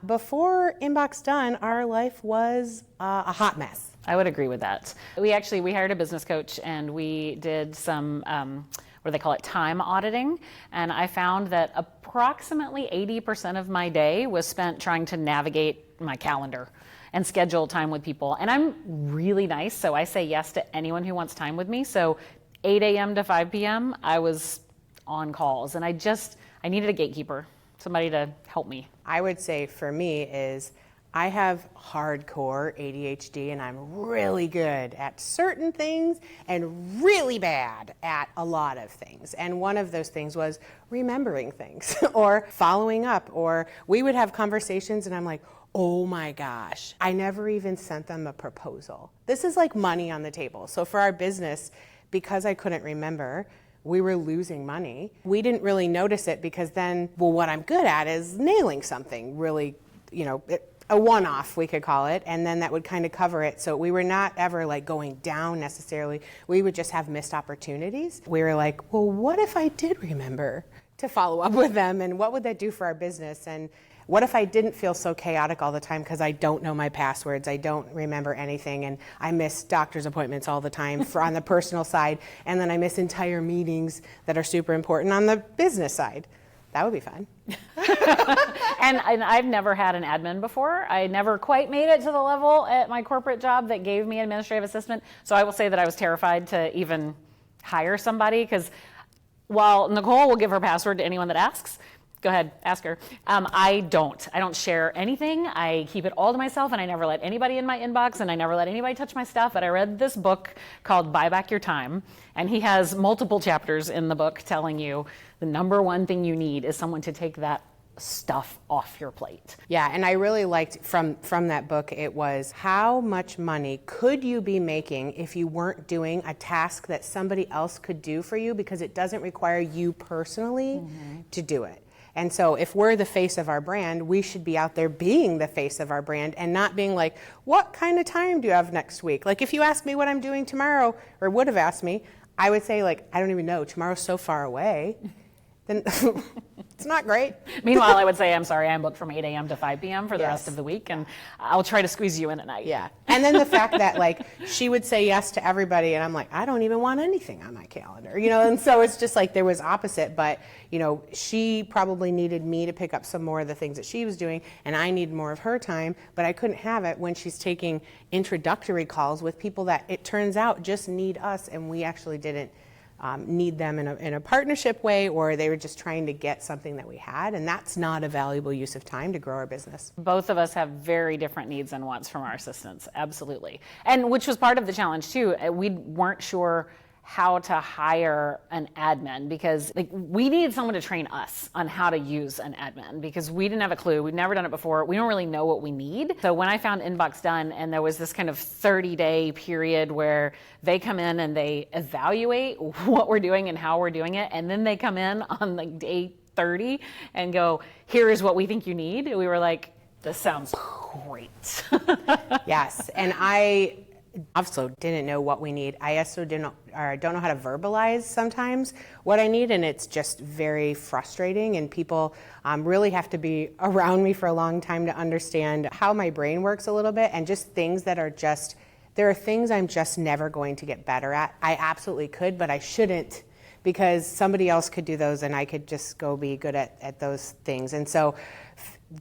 Before InboxDone, our life was a hot mess. I would agree with that. We hired a business coach and we did some, what do they call it, time auditing. And I found that approximately 80% of my day was spent trying to navigate my calendar and schedule time with people. And I'm really nice, so I say yes to anyone who wants time with me. So 8 a.m. to 5 p.m., I was on calls. And I needed a gatekeeper, somebody to help me. I would say for me is I have hardcore ADHD and I'm really good at certain things and really bad at a lot of things. And one of those things was remembering things or following up, or we would have conversations and I'm like, oh my gosh, I never even sent them a proposal. This is like money on the table. So for our business, because I couldn't remember, we were losing money. We didn't really notice it because then, well, what I'm good at is nailing something really, a one-off, we could call it, and then that would kind of cover it. So we were not ever like going down necessarily. We would just have missed opportunities. We were like, well, what if I did remember to follow up with them, and what would that do for our business? And what if I didn't feel so chaotic all the time because I don't know my passwords, I don't remember anything, and I miss doctor's appointments all the time on the personal side, and then I miss entire meetings that are super important on the business side? That would be fun. And I've never had an admin before. I never quite made it to the level at my corporate job that gave me an administrative assistant. So I will say that I was terrified to even hire somebody, because while Nicole will give her password to anyone that asks, go ahead, ask her. I don't share anything. I keep it all to myself, and I never let anybody in my inbox, and I never let anybody touch my stuff. But I read this book called Buy Back Your Time, and he has multiple chapters in the book telling you the number one thing you need is someone to take that stuff off your plate. Yeah, and I really liked from that book, it was how much money could you be making if you weren't doing a task that somebody else could do for you, because it doesn't require you personally to do it. And so if we're the face of our brand, we should be out there being the face of our brand and not being like, what kind of time do you have next week? Like if you ask me what I'm doing tomorrow, or would have asked me, I would say like, I don't even know, tomorrow's so far away. Then it's not great. Meanwhile, I would say, I'm sorry, I'm booked from 8 a.m. to 5 p.m. for the rest of the week, and I'll try to squeeze you in at night. Yeah. And then the fact that like she would say yes to everybody, and I'm like, I don't even want anything on my calendar, and so it's just like there was opposite, but she probably needed me to pick up some more of the things that she was doing, and I needed more of her time, but I couldn't have it when she's taking introductory calls with people that it turns out just need us, and we actually didn't need them in a partnership way, or they were just trying to get something that we had, and that's not a valuable use of time to grow our business. Both of us have very different needs and wants from our assistants, absolutely. And which was part of the challenge too. We weren't sure how to hire an admin, because we needed someone to train us on how to use an admin, because we didn't have a clue. We'd never done it before. We don't really know what we need. So when I found InboxDone, and there was this kind of 30-day period where they come in and they evaluate what we're doing and how we're doing it, and then they come in on like day 30 and go, here is what we think you need. We were like, this sounds great. Yes, and I also didn't know what we need. I also don't know how to verbalize sometimes what I need, and it's just very frustrating, and people really have to be around me for a long time to understand how my brain works a little bit, and just things that are just, there are things I'm just never going to get better at. I absolutely could, but I shouldn't, because somebody else could do those and I could just go be good at those things. And so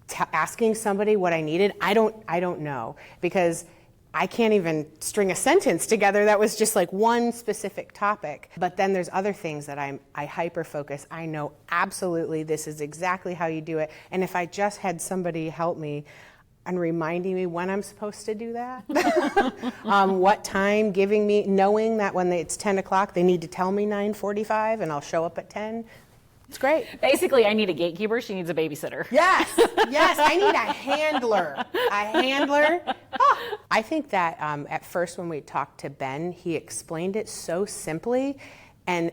asking somebody what I needed, I don't know, because I can't even string a sentence together that was just like one specific topic. But then there's other things that I hyper-focus. I know absolutely this is exactly how you do it. And if I just had somebody help me and reminding me when I'm supposed to do that, what time, giving me, knowing that when it's 10 o'clock, they need to tell me 9:45 and I'll show up at 10. It's great. Basically, I need a gatekeeper. She needs a babysitter. Yes, I need a handler. Oh. I think that at first when we talked to Ben, he explained it so simply, and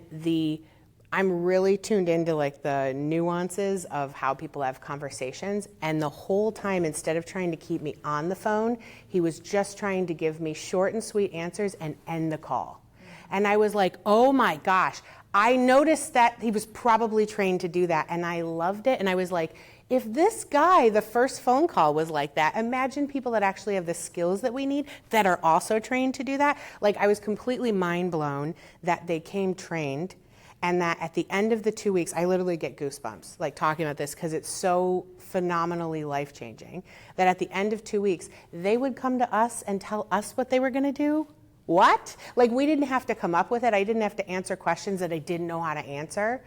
I'm really tuned into like the nuances of how people have conversations, and the whole time, instead of trying to keep me on the phone, he was just trying to give me short and sweet answers and end the call. And I was like, oh my gosh. I noticed that he was probably trained to do that, and I loved it, and I was like, if this guy, the first phone call was like that, imagine people that actually have the skills that we need that are also trained to do that. Like, I was completely mind blown that they came trained, and that at the end of the 2 weeks, I literally get goosebumps like talking about this because it's so phenomenally life-changing, that at the end of 2 weeks, they would come to us and tell us what they were going to do. What? Like, we didn't have to come up with it. I didn't have to answer questions that I didn't know how to answer.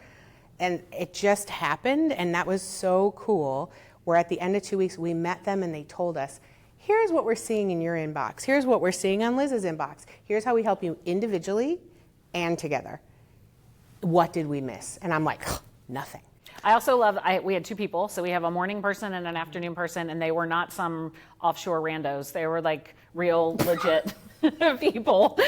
And it just happened, and that was so cool, where at the end of 2 weeks, we met them and they told us, here's what we're seeing in your inbox. Here's what we're seeing on Liz's inbox. Here's how we help you individually and together. What did we miss? And I'm like, nothing. I also love, we had two people, so we have a morning person and an afternoon person, and they were not some offshore randos. They were like real legit people,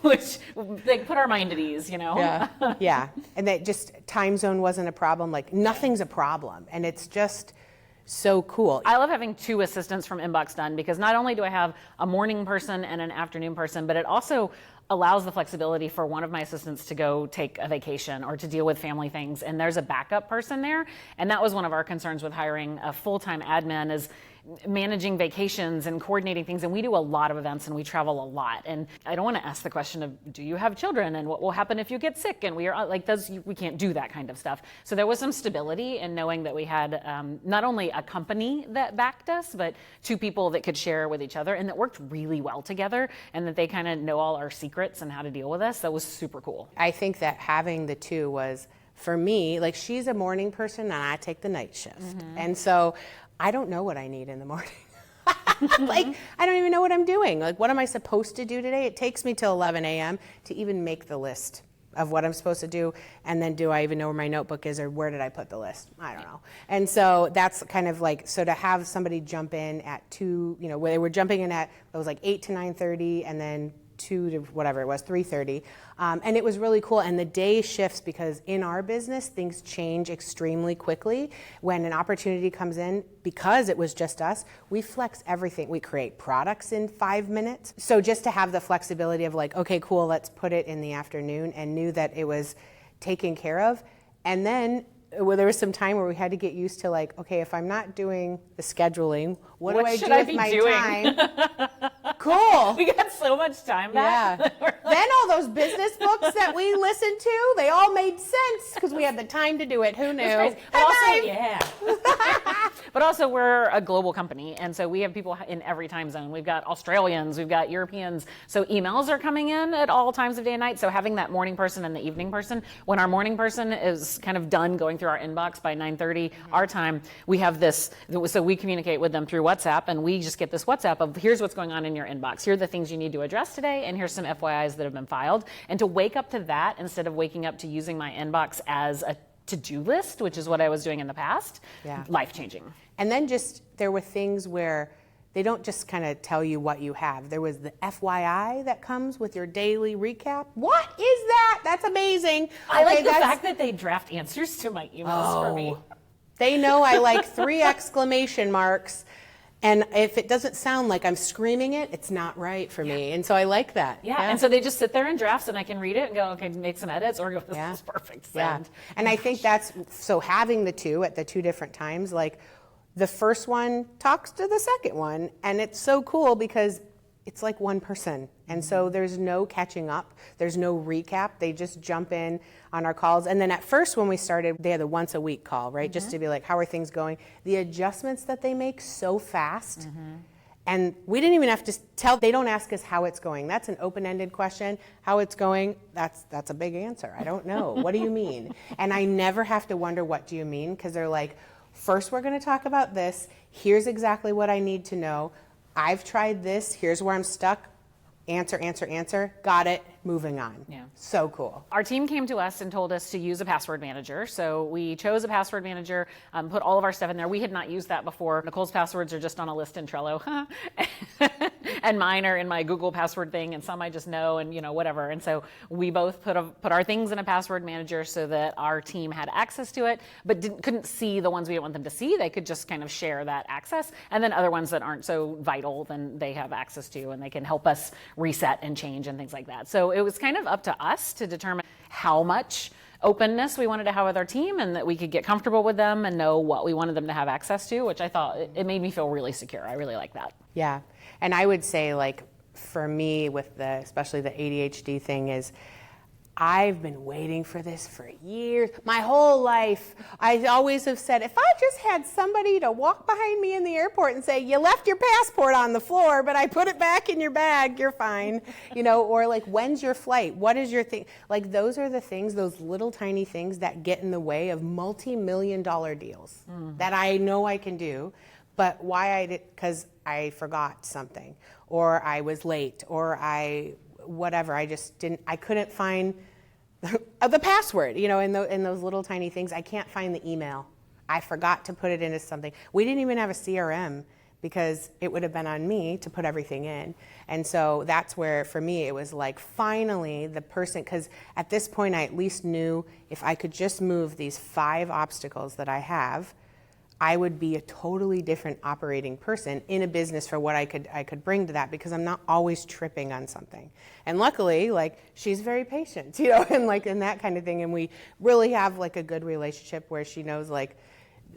which they put our mind at ease, you know? Yeah, yeah. And that just time zone wasn't a problem. Like, nothing's a problem. And it's just so cool. I love having two assistants from InboxDone because not only do I have a morning person and an afternoon person, but it also allows the flexibility for one of my assistants to go take a vacation or to deal with family things, and there's a backup person there. And that was one of our concerns with hiring a full-time admin, is managing vacations and coordinating things. And we do a lot of events and we travel a lot. And I don't want to ask the question of, do you have children and what will happen if you get sick? And we are like, we can't do that kind of stuff. So there was some stability in knowing that we had not only a company that backed us, but two people that could share with each other and that worked really well together, and that they kind of know all our secrets and how to deal with us. That was super cool. I think that having the two was, for me, like, she's a morning person and I take the night shift. Mm-hmm. And so I don't know what I need in the morning. Like, I don't even know what I'm doing. Like, what am I supposed to do today? It takes me till 11 a.m. to even make the list of what I'm supposed to do. And then, do I even know where my notebook is, or where did I put the list? I don't know. And so that's kind of like, so to have somebody jump in at 2, you know, where they were jumping in at, it was like 8 to 9:30 and then 2 to whatever it was, 3:30. And it was really cool. And the day shifts because in our business, things change extremely quickly. When an opportunity comes in, because it was just us, we flex everything. We create products in 5 minutes. So just to have the flexibility of like, okay, cool, let's put it in the afternoon, and knew that it was taken care of. And then there was some time where we had to get used to like, okay, if I'm not doing the scheduling, what do I do with my time? Cool. We got so much time back. Yeah. Then all those business books that we listened to, they all made sense because we had the time to do it. Who knew? But also, we're a global company, and so we have people in every time zone. We've got Australians, we've got Europeans, so emails are coming in at all times of day and night. So having that morning person and the evening person, when our morning person is kind of done going through our inbox by 9:30 our time, we have this, so we communicate with them through WhatsApp, and we just get this WhatsApp of, here's what's going on in your inbox. Here are the things you need to address today, and here's some FYIs that have been filed. And to wake up to that instead of waking up to using my inbox as a to-do list, which is what I was doing in the past, life-changing. And then just, there were things where they don't just kind of tell you what you have. There was the FYI that comes with your daily recap. What is that? That's amazing. I like the fact that they draft answers to my emails for me. They know I like 3 exclamation marks. And if it doesn't sound like I'm screaming it, it's not right for me. And so I like that. Yeah. And so they just sit there in drafts, and I can read it and go, okay, make some edits, or go, this is perfect. Send. Yeah. And I think that's, so having the two at the 2 different times, like the first one talks to the second one, and it's so cool because it's like one person. And so there's no catching up. There's no recap. They just jump in on our calls. And then at first when we started, they had a once a week call, right? Just to be like, how are things going? The adjustments that they make so fast. And we didn't even have to tell, they don't ask us how it's going. That's an open-ended question. How it's going, that's a big answer. I don't know. What do you mean? And I never have to wonder, what do you mean? Because they're like, first we're going to talk about this. Here's exactly what I need to know. I've tried this. Here's where I'm stuck. Answer, answer, answer. Got it. Moving on. Yeah. So cool. Our team came to us and told us to use a password manager. So we chose a password manager, put all of our stuff in there. We had not used that before. Nicole's passwords are just on a list in Trello. And mine are in my Google password thing, and some I just know, and whatever. And so we both put our things in a password manager so that our team had access to it, but couldn't see the ones we didn't want them to see. They could just kind of share that access. And then other ones that aren't so vital, then they have access to, and they can help us reset and change and things like that. So it was kind of up to us to determine how much openness we wanted to have with our team, and that we could get comfortable with them and know what we wanted them to have access to, which I thought it made me feel really secure. I really like that. Yeah. And I would say, like, for me with especially the ADHD thing is, I've been waiting for this for years, my whole life. I always have said, if I just had somebody to walk behind me in the airport and say, you left your passport on the floor, but I put it back in your bag, you're fine. Or like, when's your flight? What is your thing? Like, those are the things, those little tiny things that get in the way of multi-million-dollar deals that I know I can do. But why I did, because I forgot something, or I was late, or whatever, I couldn't find the password, in those little tiny things. I can't find the email. I forgot to put it into something. We didn't even have a CRM because it would have been on me to put everything in. And so that's where, for me, it was like, finally, the person, because at this point I at least knew if I could just move these 5 obstacles that I have, I would be a totally different operating person in a business for what I could bring to that, because I'm not always tripping on something. And luckily, like, she's very patient, and that kind of thing. And we really have like a good relationship where she knows, like,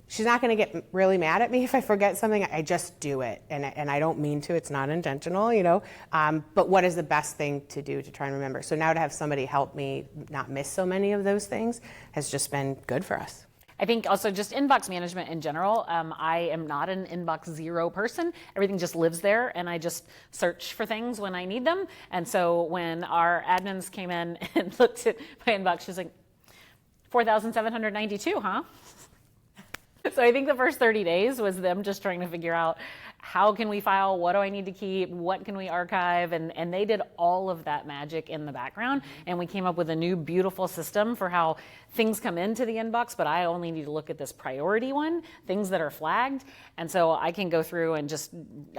she's not going to get really mad at me if I forget something. I just do it, and I don't mean to. It's not intentional, But what is the best thing to do to try and remember? So now to have somebody help me not miss so many of those things has just been good for us. I think also just inbox management in general. I am not an inbox zero person. Everything just lives there, and I just search for things when I need them. And so when our admins came in and looked at my inbox, she's like, 4,792, huh? So I think the first 30 days was them just trying to figure out, how can we file? What do I need to keep? What can we archive? And they did all of that magic in the background. And we came up with a new beautiful system for how things come into the inbox, but I only need to look at this priority one, things that are flagged. And so I can go through and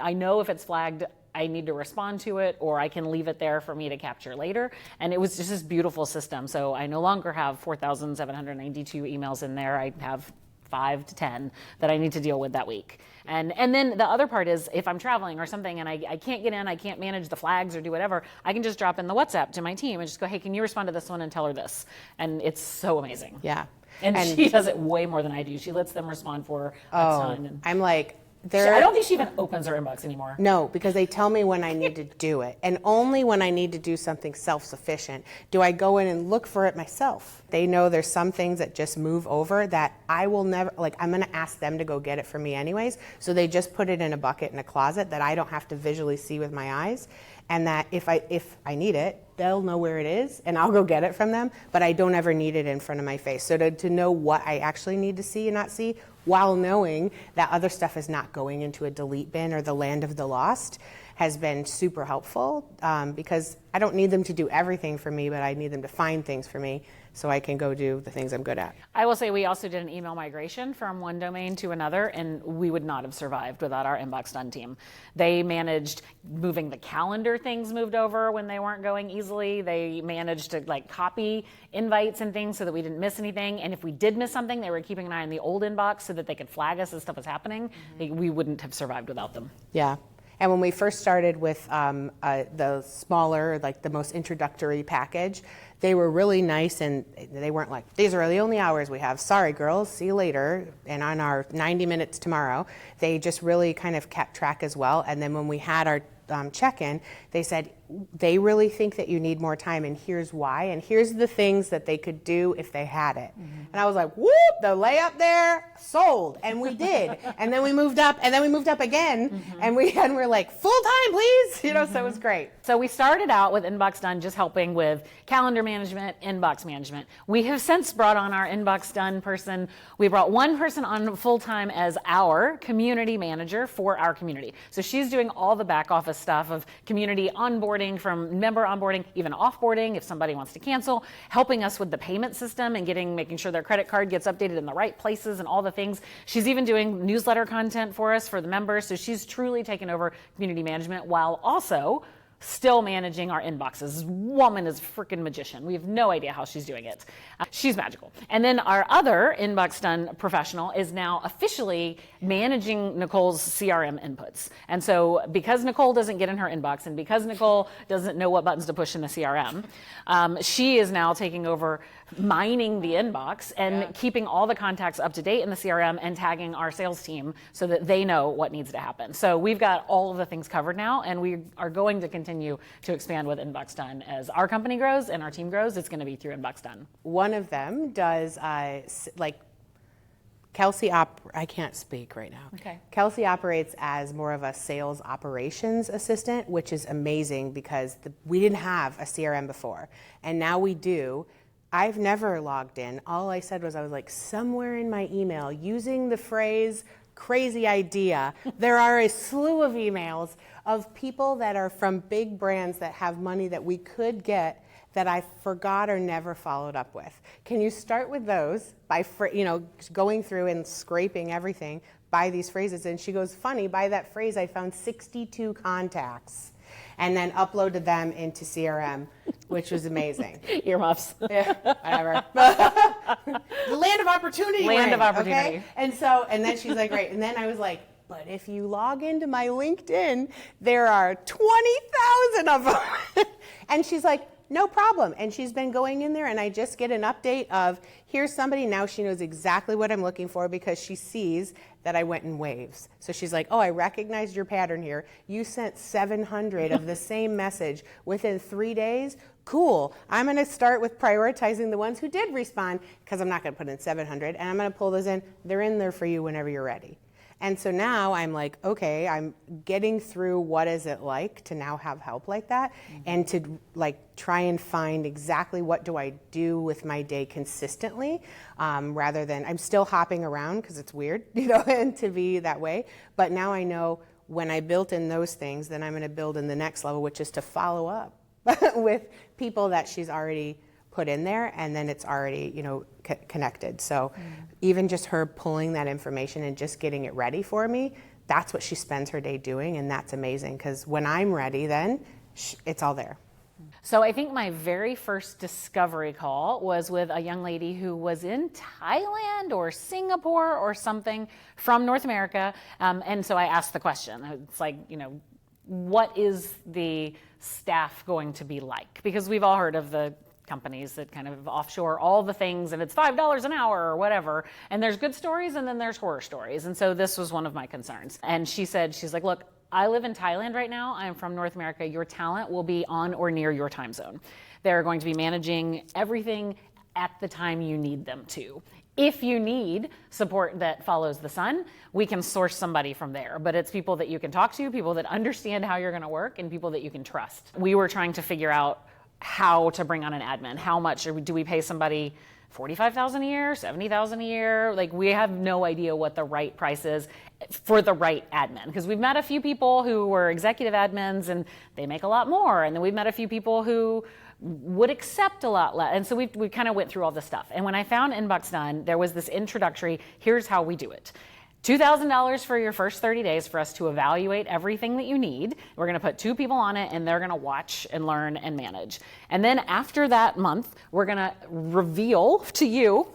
I know if it's flagged, I need to respond to it, or I can leave it there for me to capture later. And it was just this beautiful system. So I no longer have 4,792 emails in there. I have 5 to 10 that I need to deal with that week. And then the other part is, if I'm traveling or something and I can't get in, I can't manage the flags or do whatever, I can just drop in the WhatsApp to my team and just go, hey, can you respond to this one and tell her this? And it's so amazing. Yeah. And she does it way more than I do. She lets them respond for her a ton. And I'm like, I don't think she even opens her inbox anymore. No, because they tell me when I need to do it. And only when I need to do something self-sufficient do I go in and look for it myself. They know there's some things that just move over that I will never, like, I'm going to ask them to go get it for me anyways. So they just put it in a bucket in a closet that I don't have to visually see with my eyes. And that if I need it, they'll know where it is and I'll go get it from them, but I don't ever need it in front of my face. So to know what I actually need to see and not see, while knowing that other stuff is not going into a delete bin or the land of the lost, has been super helpful, because I don't need them to do everything for me, but I need them to find things for me so I can go do the things I'm good at. I will say we also did an email migration from one domain to another, and we would not have survived without our InboxDone team. They managed moving the calendar things moved over when they weren't going easily. They managed to copy invites and things so that we didn't miss anything. And if we did miss something, they were keeping an eye on the old inbox so that they could flag us as stuff was happening. We wouldn't have survived without them. Yeah. And when we first started with the smaller, the most introductory package, they were really nice, and they weren't like, these are the only hours we have. Sorry, girls, see you later. And on our 90 minutes tomorrow, they just really kind of kept track as well. And then when we had our check-in, they said, they really think that you need more time, and here's why, and here's the things that they could do if they had it. And I was like, whoop, the layup there, sold. And we did. And then we moved up, and then we moved up again, and we're like, full time, please. So it was great. So we started out with InboxDone just helping with calendar management, inbox management. We have since brought on our InboxDone person. We brought one person on full time as our community manager for our community. So she's doing all the back office stuff of community onboarding, from member onboarding, even offboarding if somebody wants to cancel, helping us with the payment system and making sure their credit card gets updated in the right places and all the things. She's even doing newsletter content for us for the members. So she's truly taken over community management while also still managing our inboxes. This woman is a freaking magician. We have no idea how she's doing it. She's magical. And then our other InboxDone professional is now officially managing Nicole's CRM inputs. And so because Nicole doesn't get in her inbox and because Nicole doesn't know what buttons to push in the CRM, she is now taking over mining the inbox and keeping all the contacts up to date in the CRM and tagging our sales team so that they know what needs to happen. So we've got all of the things covered now, and we are going to continue to expand with InboxDone. As our company grows and our team grows, it's going to be through InboxDone. One of them does Kelsey I can't speak right now. Okay. Kelsey operates as more of a sales operations assistant, which is amazing because we didn't have a CRM before, and now we do. I've never logged in. All I said was I was like, somewhere in my email, using the phrase crazy idea, there are a slew of emails of people that are from big brands that have money that we could get that I forgot or never followed up with. Can you start with those by going through and scraping everything by these phrases? And she goes, funny, by that phrase I found 62 contacts and then uploaded them into CRM, which was amazing. Earmuffs. Yeah, whatever. The land of opportunity. Land of opportunity. Okay? And then she's like, right. And then I was like, but if you log into my LinkedIn, there are 20,000 of them. And she's like, no problem. And she's been going in there, and I just get an update of, here's somebody. Now she knows exactly what I'm looking for because she sees that I went in waves. So she's like, oh, I recognized your pattern here. You sent 700 of the same message within 3 days. Cool. I'm going to start with prioritizing the ones who did respond because I'm not going to put in 700, and I'm going to pull those in. They're in there for you whenever you're ready. And so now I'm like, okay, I'm getting through what is it like to now have help like that, and to try and find exactly what do I do with my day consistently, rather than I'm still hopping around because it's weird, and to be that way. But now I know when I built in those things, then I'm going to build in the next level, which is to follow up with people that she's already put in there, and then it's already connected. So even just her pulling that information and just getting it ready for me, that's what she spends her day doing, and that's amazing because when I'm ready, then it's all there. So I think my very first discovery call was with a young lady who was in Thailand or Singapore or something from North America, and so I asked the question. It's like, what is the staff going to be like? Because we've all heard of the companies that kind of offshore all the things and it's $5 an hour or whatever, and there's good stories and then there's horror stories. And so this was one of my concerns. And she's like, look, I live in Thailand right now. I'm from North America. Your talent will be on or near your time zone. They're going to be managing everything at the time you need them to. If you need support that follows the sun, we can source somebody from there. But it's people that you can talk to, people that understand how you're going to work, and people that you can trust. We were trying to figure out how to bring on an admin. How much do we pay somebody? $45,000 a year, $70,000 a year? We have no idea what the right price is for the right admin, because we've met a few people who were executive admins and they make a lot more, and then we've met a few people who would accept a lot less, and so we kind of went through all this stuff. And when I found InboxDone, there was this introductory, here's how we do it. $2,000 for your first 30 days for us to evaluate everything that you need. We're going to put 2 people on it, and they're going to watch and learn and manage. And then after that month, we're going to reveal to you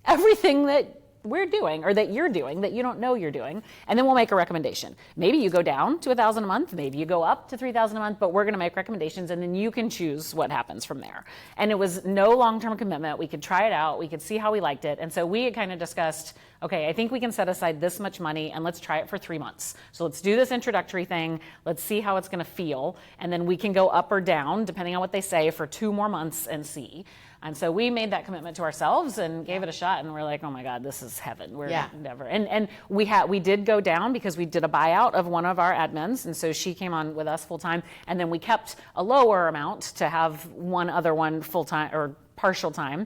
everything that we're doing or that you're doing that you don't know you're doing, and then we'll make a recommendation. Maybe you go down to $1,000 a month, maybe you go up to $3,000 a month, but we're going to make recommendations, and then you can choose what happens from there. And it was no long-term commitment. We could try it out, we could see how we liked it, and so we had kind of discussed, okay, I think we can set aside this much money and let's try it for 3 months. So let's do this introductory thing, let's see how it's going to feel, and then we can go up or down depending on what they say for 2 more months and see. And so we made that commitment to ourselves and gave it a shot, and we're like, oh my God, this is heaven. We're never. And we did go down because we did a buyout of one of our admins, and so she came on with us full time, and then we kept a lower amount to have one other one full time or partial time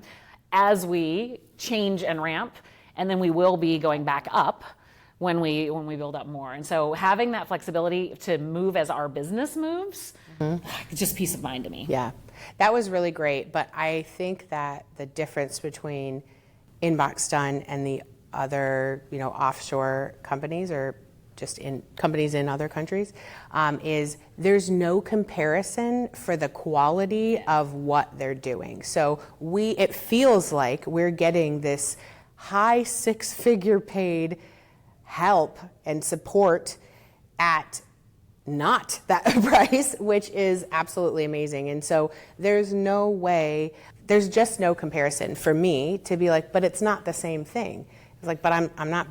as we change and ramp, and then we will be going back up when we build up more. And so having that flexibility to move as our business moves, just peace of mind to me. Yeah, that was really great. But I think that the difference between InboxDone and the other, offshore companies or just in companies in other countries, is there's no comparison for the quality of what they're doing. So it feels like we're getting this high six-figure paid help and support at not that price, which is absolutely amazing. And so there's just no comparison for me to be like, but it's not the same thing. It's like, but I'm not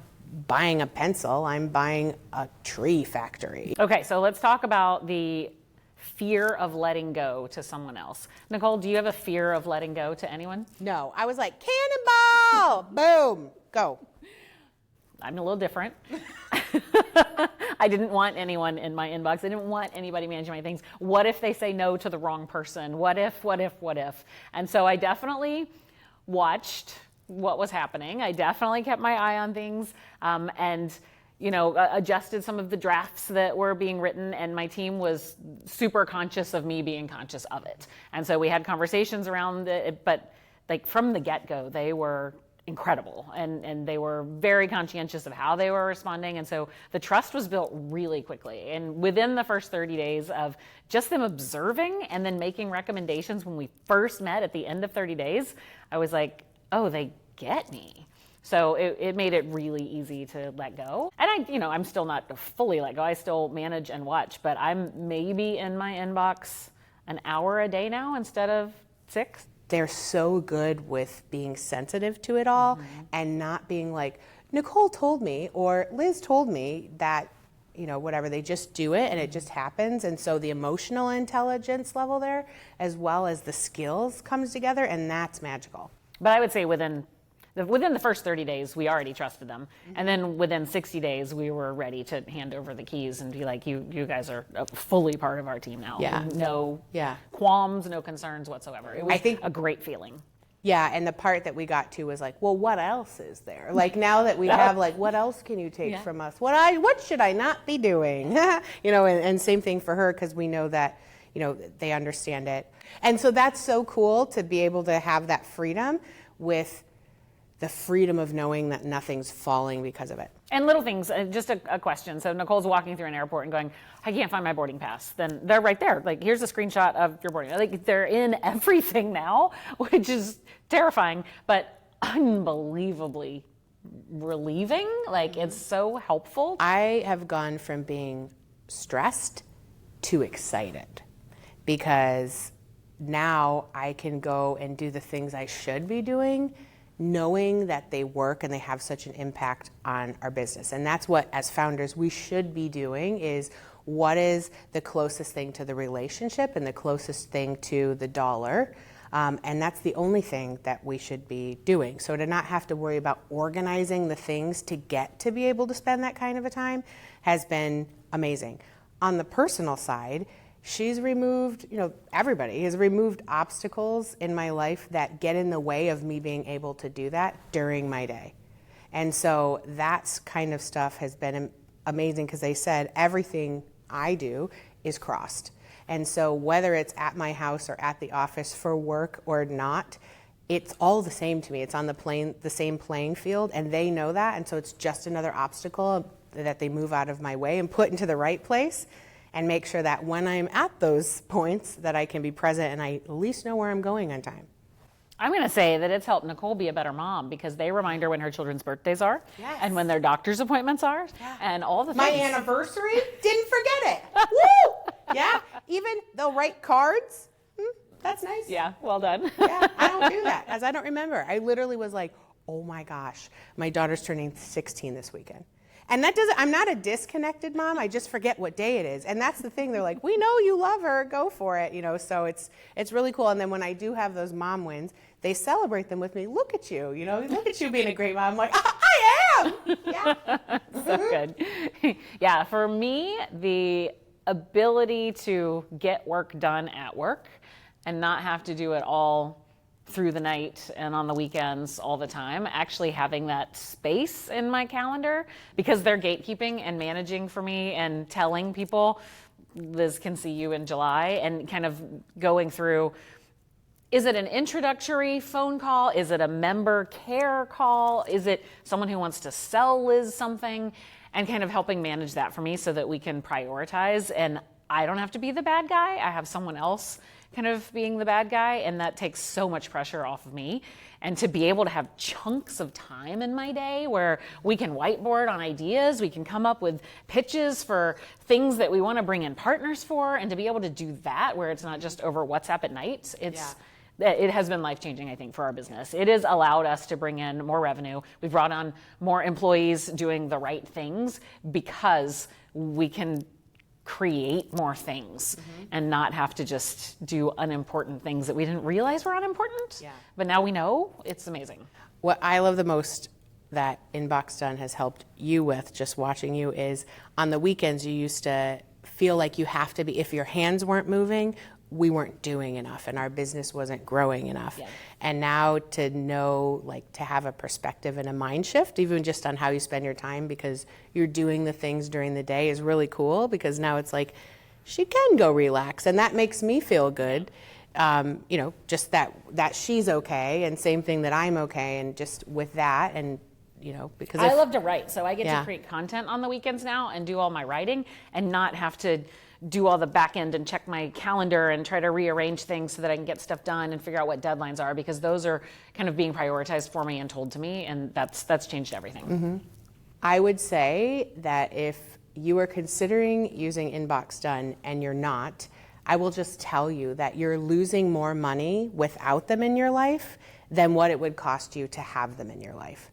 buying a pencil, I'm buying a tree factory. Okay, so let's talk about the fear of letting go to someone else. Nicole, do you have a fear of letting go to anyone? No, I was like, cannonball, boom, go. I'm a little different. I didn't want anyone in my inbox. I didn't want anybody managing my things. What if they say no to the wrong person? What if? And so I definitely watched what was happening. I definitely kept my eye on things and adjusted some of the drafts that were being written, and my team was super conscious of me being conscious of it. And so we had conversations around it, but like from the get-go, they were incredible, and they were very conscientious of how they were responding, and so the trust was built really quickly. And within the first 30 days of just them observing and then making recommendations, when we first met at the end of 30 days, I was like, oh, they get me. So it made it really easy to let go. And I'm still not fully let go. I still manage and watch, but I'm maybe in my inbox an hour a day now instead of 6. They're so good with being sensitive to it all and not being like, Nicole told me or Liz told me that, whatever, they just do it and it just happens. And so the emotional intelligence level there, as well as the skills, comes together, and that's magical. But I would say within the first 30 days, we already trusted them. And then within 60 days, we were ready to hand over the keys and be like, you guys are fully part of our team now. Yeah. No qualms, no concerns whatsoever. It was a great feeling. Yeah, and the part that we got to was like, well, what else is there? Like, now that we have, like, what else can you take from us? What should I not be doing? And same thing for her, because we know that, they understand it. And so that's so cool to be able to have that freedom with the freedom of knowing that nothing's falling because of it. And little things, just a question. So Nicole's walking through an airport and going, I can't find my boarding pass. Then they're right there. Like, here's a screenshot of your boarding. Like, they're in everything now, which is terrifying, but unbelievably relieving. Like, it's so helpful. I have gone from being stressed to excited, because now I can go and do the things I should be doing, knowing that they work and they have such an impact on our business. And that's what, as founders, we should be doing, is what is the closest thing to the relationship and the closest thing to the dollar. And that's the only thing that we should be doing. So to not have to worry about organizing the things to get to be able to spend that kind of a time has been amazing. On the personal side, she's removed, everybody has removed obstacles in my life that get in the way of me being able to do that during my day. And so that's kind of stuff has been amazing, because they said everything I do is crossed. And so whether it's at my house or at the office for work or not, it's all the same to me. It's on the same playing field, and they know that. And so it's just another obstacle that they move out of my way and put into the right place, and make sure that when I'm at those points that I can be present and I at least know where I'm going on time. I'm going to say that it's helped Nicole be a better mom, because they remind her when her children's birthdays are, and when their doctor's appointments are, and all the things. My anniversary, didn't forget it. Woo! Yeah, even they'll write cards. That's nice. Yeah, well done. Yeah, I don't do that, as I don't remember. I literally was like, oh my gosh, my daughter's turning 16 this weekend. And I'm not a disconnected mom, I just forget what day it is. And that's the thing, they're like, we know you love her, go for it, so it's really cool. And then when I do have those mom wins, they celebrate them with me. Look at you, look at you being a great mom. I'm like, I am! Yeah. So good. Yeah, for me, the ability to get work done at work and not have to do it all through the night and on the weekends all the time, actually having that space in my calendar, because they're gatekeeping and managing for me and telling people, Liz can see you in July, and kind of going through, is it an introductory phone call? Is it a member care call? Is it someone who wants to sell Liz something? and kind of helping manage that for me so that we can prioritize, and I don't have to be the bad guy. I have someone else kind of being the bad guy, and that takes so much pressure off of me. And to be able to have chunks of time in my day where we can whiteboard on ideas, we can come up with pitches for things that we want to bring in partners for, and to be able to do that where it's not just over WhatsApp at night, it has been life-changing, I think, for our business. It has allowed us to bring in more revenue. We've brought on more employees doing the right things because we can create more things and not have to just do unimportant things that we didn't realize were unimportant. Yeah. But now we know. It's amazing. What I love the most that InboxDone has helped you with, just watching you, is on the weekends you used to feel like you have to be, if your hands weren't moving, we weren't doing enough and our business wasn't growing enough. Yeah. And now to know, like, to have a perspective and a mind shift, even just on how you spend your time because you're doing the things during the day, is really cool, because now it's like, she can go relax, and that makes me feel good. Just that she's okay, and same thing that I'm okay, and just with that, and because I love to write, so I get to create content on the weekends now and do all my writing and not have to do all the back end and check my calendar and try to rearrange things so that I can get stuff done and figure out what deadlines are, because those are kind of being prioritized for me and told to me, and that's changed everything. Mm-hmm. I would say that if you are considering using InboxDone and you're not, I will just tell you that you're losing more money without them in your life than what it would cost you to have them in your life.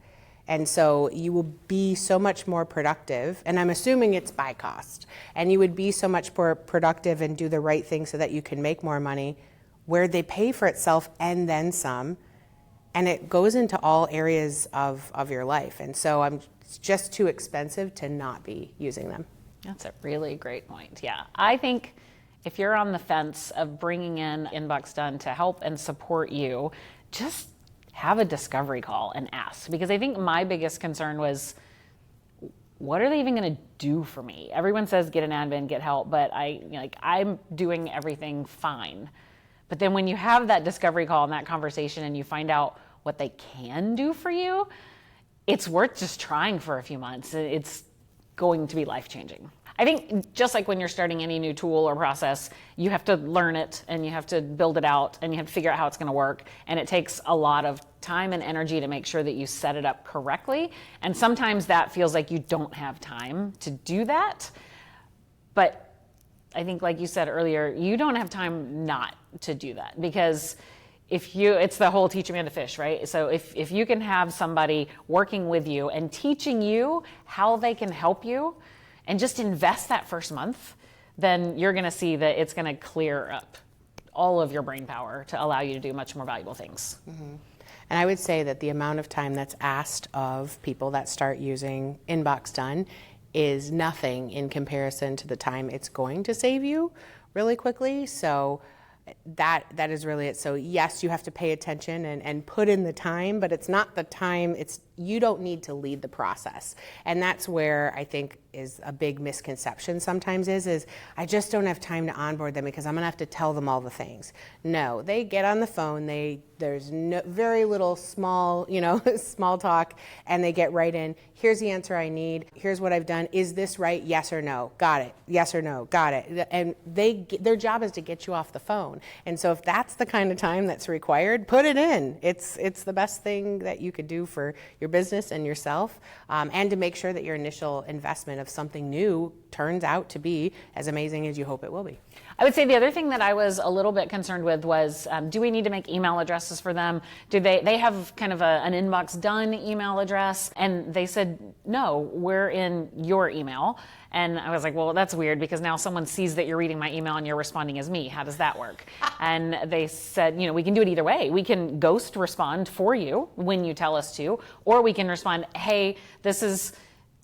And so you will be so much more productive, and I'm assuming it's by cost, and you would be so much more productive and do the right thing so that you can make more money, where they pay for itself and then some, and it goes into all areas of your life. And so it's just too expensive to not be using them. That's a really great point. Yeah, I think if you're on the fence of bringing in InboxDone to help and support you, just have a discovery call and ask. Because I think my biggest concern was, what are they even going to do for me? Everyone says get an admin, get help, but I'm doing everything fine. But then when you have that discovery call and that conversation and you find out what they can do for you, it's worth just trying for a few months. It's going to be life-changing. I think just like when you're starting any new tool or process, you have to learn it and you have to build it out and you have to figure out how it's going to work. And it takes a lot of time and energy to make sure that you set it up correctly. And sometimes that feels like you don't have time to do that. But I think, like you said earlier, you don't have time not to do that, because it's the whole teach a man to fish, right? So if you can have somebody working with you and teaching you how they can help you, and just invest that first month, then you're going to see that it's going to clear up all of your brain power to allow you to do much more valuable things. Mm-hmm. And I would say that the amount of time that's asked of people that start using InboxDone is nothing in comparison to the time it's going to save you really quickly. So that is really it. So yes, you have to pay attention and put in the time, but it's not the time, you don't need to lead the process. And that's where I think is a big misconception sometimes is I just don't have time to onboard them because I'm gonna have to tell them all the things. No, they get on the phone, there's very little small talk, and they get right in. Here's the answer I need. Here's what I've done. Is this right? Yes or no? Got it. Yes or no? Got it. And their job is to get you off the phone. And so if that's the kind of time that's required, put it in. It's the best thing that you could do for your business and yourself, and to make sure that your initial investment of something new turns out to be as amazing as you hope it will be. I would say the other thing that I was a little bit concerned with was, do we need to make email addresses for them? Do they have kind of an InboxDone email address? And they said, no, we're in your email. And I was like, well, that's weird, because now someone sees that you're reading my email and you're responding as me. How does that work? And they said, we can do it either way. We can ghost respond for you when you tell us to, or we can respond, hey, this is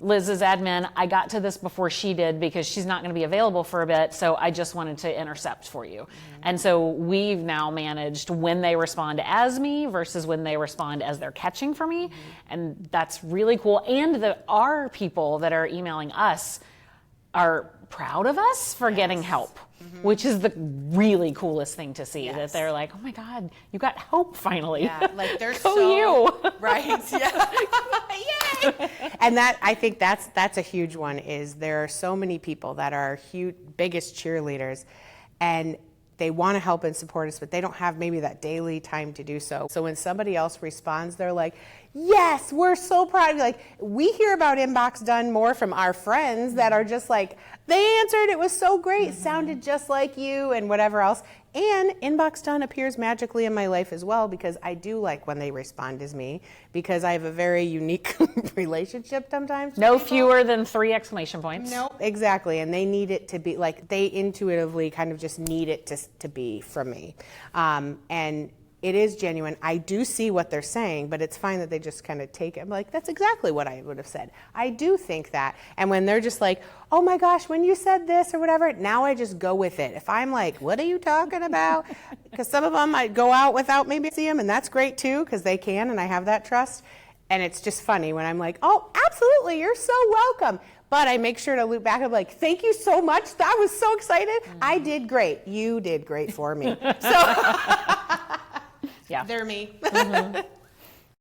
Liz's admin. I got to this before she did because she's not going to be available for a bit, so I just wanted to intercept for you. Mm-hmm. And so we've now managed when they respond as me versus when they respond as they're catching for me. Mm-hmm. And that's really cool. And our people that are emailing us are proud of us for getting help, which is the really coolest thing to see, that they're like, oh my God, you got help finally. Yeah, like they're Go you. Right, yeah. Yay! And that, I think that's a huge one, is there are so many people that are huge, biggest cheerleaders, and they want to help and support us, but they don't have maybe that daily time to do so. So when somebody else responds, they're like, yes, we're so proud of you. Like, we hear about InboxDone more from our friends that are just like, they answered, it was so great, it sounded just like you, and whatever else. And InboxDone appears magically in my life as well, because I do like when they respond as me, because I have a very unique relationship sometimes. No fewer than 3 exclamation points. Nope, exactly. And they need it to be, like, they intuitively kind of just need it to be from me. And it is genuine. I do see what they're saying, but it's fine that they just kind of take it. I'm like, that's exactly what I would have said. I do think that. And when they're just like, oh my gosh, when you said this or whatever, now I just go with it. If I'm like, what are you talking about? Because some of them might go out without maybe see them, and that's great too, because they can, and I have that trust. And it's just funny when I'm like, oh, absolutely, you're so welcome. But I make sure to loop back. I'm like, thank you so much. I was so excited. I did great. You did great for me. So Yeah. they're me.